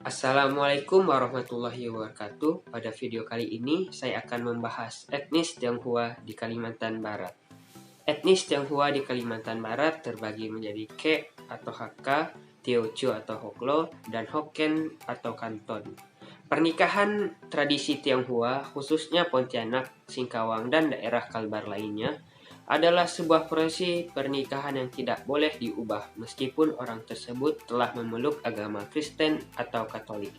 Assalamualaikum warahmatullahi wabarakatuh. Pada video kali ini saya akan membahas etnis Tionghoa di Kalimantan Barat. Etnis Tionghoa di Kalimantan Barat terbagi menjadi Ke atau Hakka, Teochew atau Hoklo, dan Hokkien atau Kanton. Pernikahan tradisi Tionghoa, khususnya Pontianak, Singkawang, dan daerah Kalbar lainnya, adalah sebuah prosesi pernikahan yang tidak boleh diubah meskipun orang tersebut telah memeluk agama Kristen atau Katolik.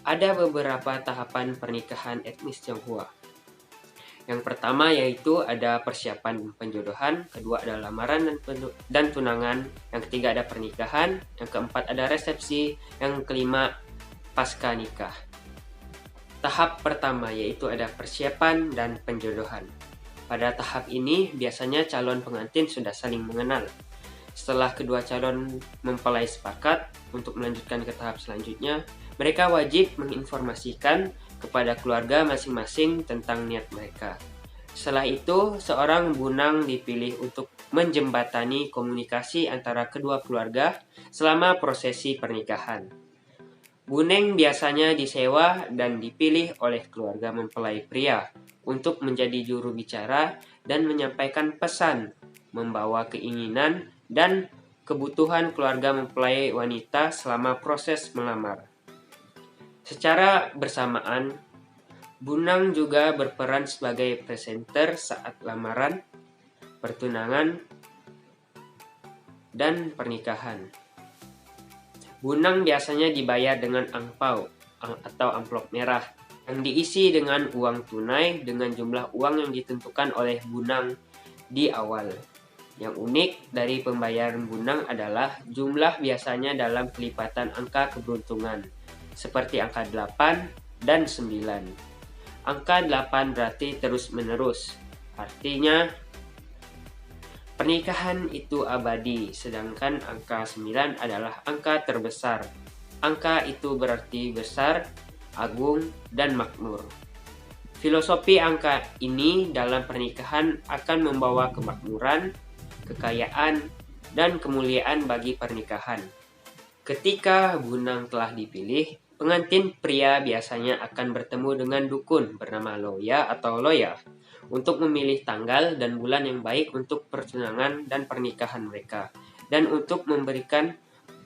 Ada beberapa tahapan pernikahan etnis Tionghoa. Yang pertama yaitu ada persiapan penjodohan, kedua ada lamaran dan tunangan, yang ketiga ada pernikahan, yang keempat ada resepsi, yang kelima pasca nikah. Tahap pertama yaitu ada persiapan dan penjodohan. Pada tahap ini, biasanya calon pengantin sudah saling mengenal. Setelah kedua calon mempelai sepakat untuk melanjutkan ke tahap selanjutnya, mereka wajib menginformasikan kepada keluarga masing-masing tentang niat mereka. Setelah itu, seorang bunang dipilih untuk menjembatani komunikasi antara kedua keluarga selama prosesi pernikahan. Buneng biasanya disewa dan dipilih oleh keluarga mempelai pria untuk menjadi juru bicara dan menyampaikan pesan, membawa keinginan dan kebutuhan keluarga mempelai wanita selama proses melamar. Secara bersamaan, bunang juga berperan sebagai presenter saat lamaran, pertunangan, dan pernikahan. Bunang biasanya dibayar dengan angpau atau amplop merah yang diisi dengan uang tunai dengan jumlah uang yang ditentukan oleh bunang di awal. Yang unik dari pembayaran bunang adalah jumlah biasanya dalam kelipatan angka keberuntungan, seperti angka 8 dan 9. Angka 8 berarti terus-menerus, artinya pernikahan itu abadi, sedangkan angka 9 adalah angka terbesar. Angka itu berarti besar, agung, dan makmur. Filosofi angka ini dalam pernikahan akan membawa kemakmuran, kekayaan, dan kemuliaan bagi pernikahan. Ketika bunang telah dipilih, pengantin pria biasanya akan bertemu dengan dukun bernama Loya atau Loya untuk memilih tanggal dan bulan yang baik untuk pertunangan dan pernikahan mereka, dan untuk memberikan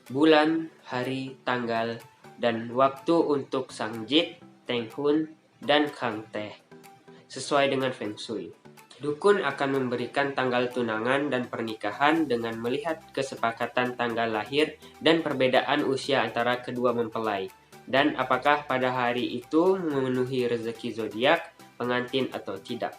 bulan, hari, tanggal, dan waktu untuk Sangjit, Tenghun, dan Kangteh sesuai dengan Feng Shui. Dukun akan memberikan tanggal tunangan dan pernikahan dengan melihat kesepakatan tanggal lahir dan perbedaan usia antara kedua mempelai, dan apakah pada hari itu memenuhi rezeki zodiak pengantin atau tidak.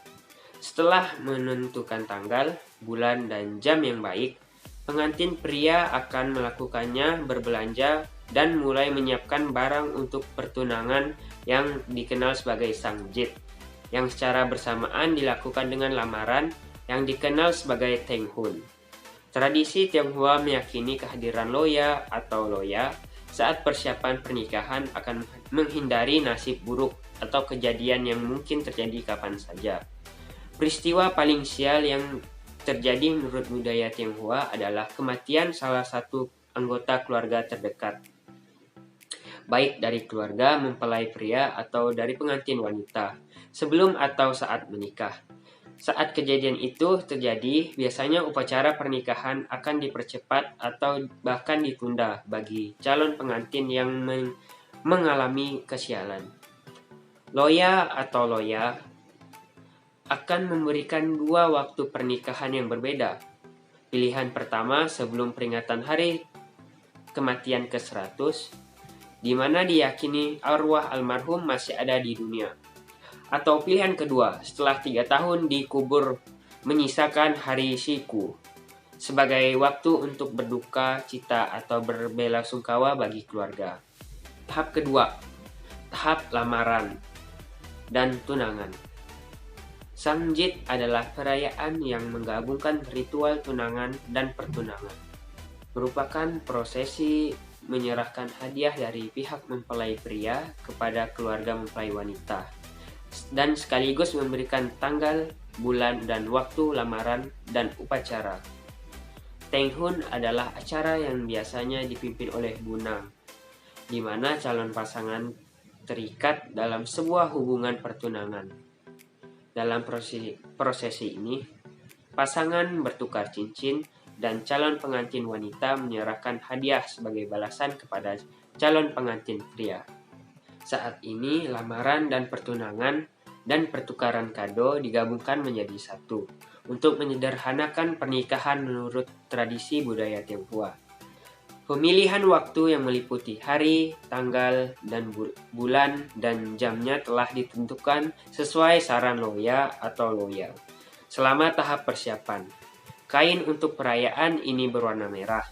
Setelah menentukan tanggal, bulan, dan jam yang baik, pengantin pria akan melakukannya berbelanja dan mulai menyiapkan barang untuk pertunangan yang dikenal sebagai Sangjit, yang secara bersamaan dilakukan dengan lamaran yang dikenal sebagai Tenghun. Tradisi Tionghoa meyakini kehadiran Loya atau Loya saat persiapan pernikahan akan menghindari nasib buruk atau kejadian yang mungkin terjadi kapan saja. Peristiwa paling sial yang terjadi menurut budaya Tionghoa adalah kematian salah satu anggota keluarga terdekat, baik dari keluarga mempelai pria atau dari pengantin wanita, sebelum atau saat menikah. Saat kejadian itu terjadi, biasanya upacara pernikahan akan dipercepat atau bahkan ditunda bagi calon pengantin yang mengalami kesialan. Loya atau Loya akan memberikan 2 waktu pernikahan yang berbeda. Pilihan pertama sebelum peringatan hari kematian ke-100, di mana diyakini arwah almarhum masih ada di dunia. Atau pilihan kedua, setelah 3 tahun dikubur menyisakan hari Shiku, sebagai waktu untuk berduka cita atau berbelasungkawa bagi keluarga. Tahap kedua, tahap lamaran dan tunangan. Sangjit adalah perayaan yang menggabungkan ritual tunangan dan pertunangan. Merupakan prosesi menyerahkan hadiah dari pihak mempelai pria kepada keluarga mempelai wanita, dan sekaligus memberikan tanggal, bulan, dan waktu lamaran dan upacara. Tenghun adalah acara yang biasanya dipimpin oleh bunang. di mana calon pasangan terikat dalam sebuah hubungan pertunangan. Dalam prosesi ini, pasangan bertukar cincin dan calon pengantin wanita menyerahkan hadiah sebagai balasan kepada calon pengantin pria. Saat ini, lamaran dan pertunangan dan pertukaran kado digabungkan menjadi satu untuk menyederhanakan pernikahan menurut tradisi budaya Tionghoa. Pemilihan waktu yang meliputi hari, tanggal, dan bulan dan jamnya telah ditentukan sesuai saran loya atau loya. Selama tahap persiapan, kain untuk perayaan ini berwarna merah.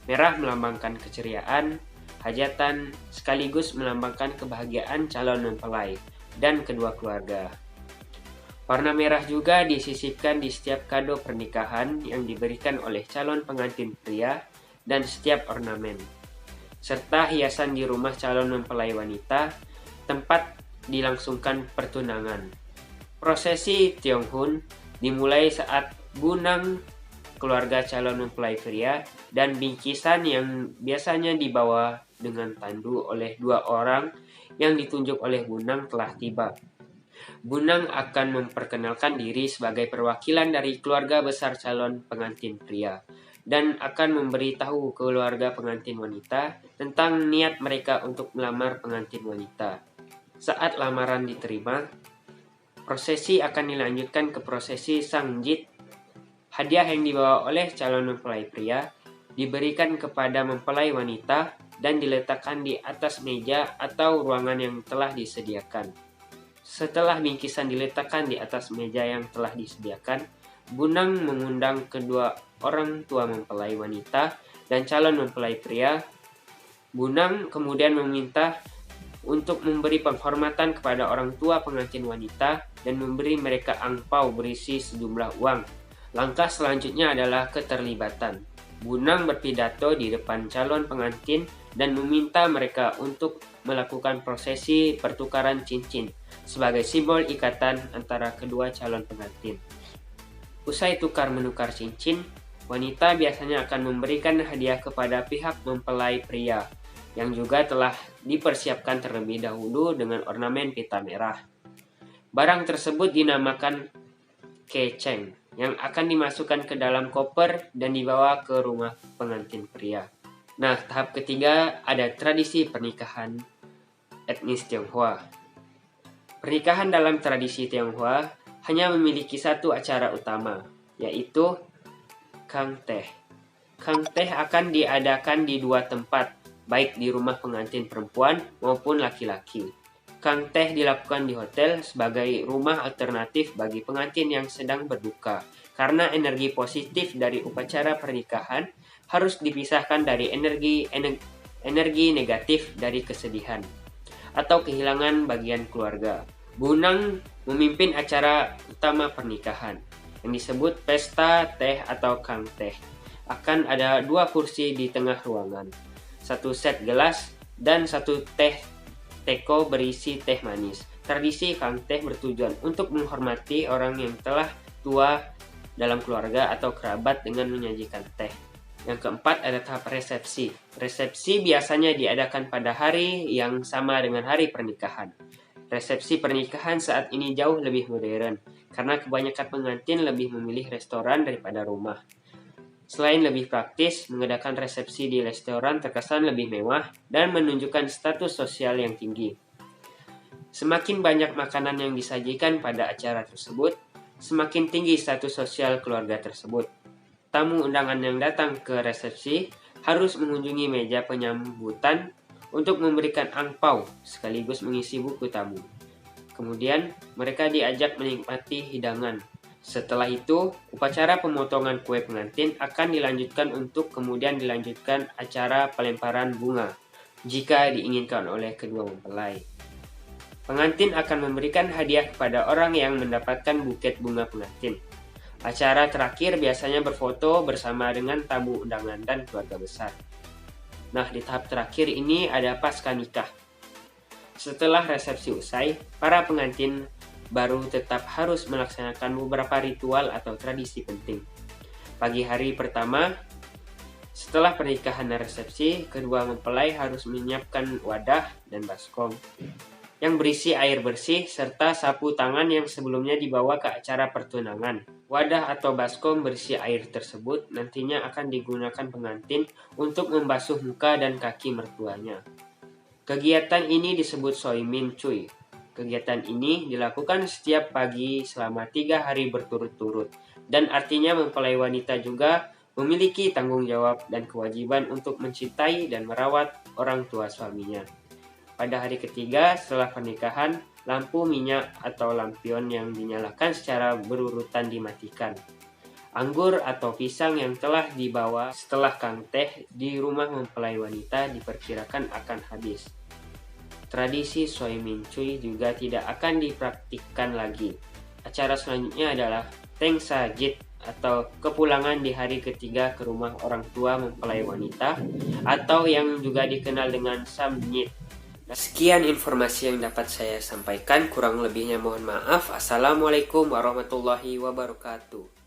Merah melambangkan keceriaan, hajatan, sekaligus melambangkan kebahagiaan calon mempelai dan kedua keluarga. Warna merah juga disisipkan di setiap kado pernikahan yang diberikan oleh calon pengantin pria dan setiap ornamen, serta hiasan di rumah calon mempelai wanita, tempat dilangsungkan pertunangan. Prosesi Tionghoa dimulai saat bunang keluarga calon mempelai pria dan bingkisan yang biasanya dibawa dengan tandu oleh dua orang yang ditunjuk oleh bunang telah tiba. Bunang akan memperkenalkan diri sebagai perwakilan dari keluarga besar calon pengantin pria dan akan memberitahu keluarga pengantin wanita tentang niat mereka untuk melamar pengantin wanita. Saat lamaran diterima, prosesi akan dilanjutkan ke prosesi Sangjit. Hadiah yang dibawa oleh calon mempelai pria diberikan kepada mempelai wanita dan diletakkan di atas meja atau ruangan yang telah disediakan. Setelah bingkisan diletakkan di atas meja yang telah disediakan, bunang mengundang kedua orang tua mempelai wanita dan calon mempelai pria. Bunang kemudian meminta untuk memberi penghormatan kepada orang tua pengantin wanita dan memberi mereka angpau berisi sejumlah uang. Langkah selanjutnya adalah keterlibatan. Bunang berpidato di depan calon pengantin dan meminta mereka untuk melakukan prosesi pertukaran cincin sebagai simbol ikatan antara kedua calon pengantin. Usai tukar-menukar cincin, wanita biasanya akan memberikan hadiah kepada pihak mempelai pria yang juga telah dipersiapkan terlebih dahulu dengan ornamen pita merah. Barang tersebut dinamakan keceng yang akan dimasukkan ke dalam koper dan dibawa ke rumah pengantin pria. Nah, tahap ketiga ada tradisi pernikahan etnis Tionghoa. Pernikahan dalam tradisi Tionghoa hanya memiliki satu acara utama, yaitu Kang Teh. Kang Teh akan diadakan di dua tempat, baik di rumah pengantin perempuan maupun laki-laki. Kang Teh dilakukan di hotel sebagai rumah alternatif bagi pengantin yang sedang berduka, karena energi positif dari upacara pernikahan harus dipisahkan dari energi negatif dari kesedihan atau kehilangan bagian keluarga. Bunang memimpin acara utama pernikahan yang disebut pesta teh atau Kang Teh. Akan ada dua kursi di tengah ruangan, satu set gelas dan satu teko berisi teh manis. Tradisi Kang Teh bertujuan untuk menghormati orang yang telah tua dalam keluarga atau kerabat dengan menyajikan teh. Yang keempat ada tahap resepsi. Resepsi biasanya diadakan pada hari yang sama dengan hari pernikahan. Resepsi pernikahan saat ini jauh lebih modern, karena kebanyakan pengantin lebih memilih restoran daripada rumah. Selain lebih praktis, mengadakan resepsi di restoran terkesan lebih mewah dan menunjukkan status sosial yang tinggi. Semakin banyak makanan yang disajikan pada acara tersebut, semakin tinggi status sosial keluarga tersebut. Tamu undangan yang datang ke resepsi harus mengunjungi meja penyambutan untuk memberikan angpau sekaligus mengisi buku tamu. Kemudian, mereka diajak menikmati hidangan. Setelah itu, upacara pemotongan kue pengantin akan dilanjutkan untuk kemudian dilanjutkan acara pelemparan bunga jika diinginkan oleh kedua mempelai. Pengantin akan memberikan hadiah kepada orang yang mendapatkan buket bunga pengantin. Acara terakhir biasanya berfoto bersama dengan tamu undangan dan keluarga besar. Nah, di tahap terakhir ini ada pasca nikah. Setelah resepsi usai, para pengantin baru tetap harus melaksanakan beberapa ritual atau tradisi penting. Pagi hari pertama, Setelah pernikahan dan resepsi, kedua mempelai harus menyiapkan wadah dan baskom yang berisi air bersih serta sapu tangan yang sebelumnya dibawa ke acara pertunangan. Wadah atau baskom berisi air tersebut nantinya akan digunakan pengantin untuk membasuh muka dan kaki mertuanya. Kegiatan ini disebut Soi Min Cui. Kegiatan ini dilakukan setiap pagi selama 3 hari berturut-turut, dan artinya mempelai wanita juga memiliki tanggung jawab dan kewajiban untuk mencintai dan merawat orang tua suaminya. Pada hari ketiga setelah pernikahan, lampu minyak atau lampion yang dinyalakan secara berurutan dimatikan. Anggur atau pisang yang telah dibawa setelah kang teh di rumah mempelai wanita diperkirakan akan habis. Tradisi Soi Min Cui juga tidak akan dipraktikkan lagi. Acara selanjutnya adalah Teng Sa Jit atau kepulangan di hari ketiga ke rumah orang tua mempelai wanita atau yang juga dikenal dengan Sam Nyit. Sekian informasi yang dapat saya sampaikan, kurang lebihnya mohon maaf. Assalamualaikum warahmatullahi wabarakatuh.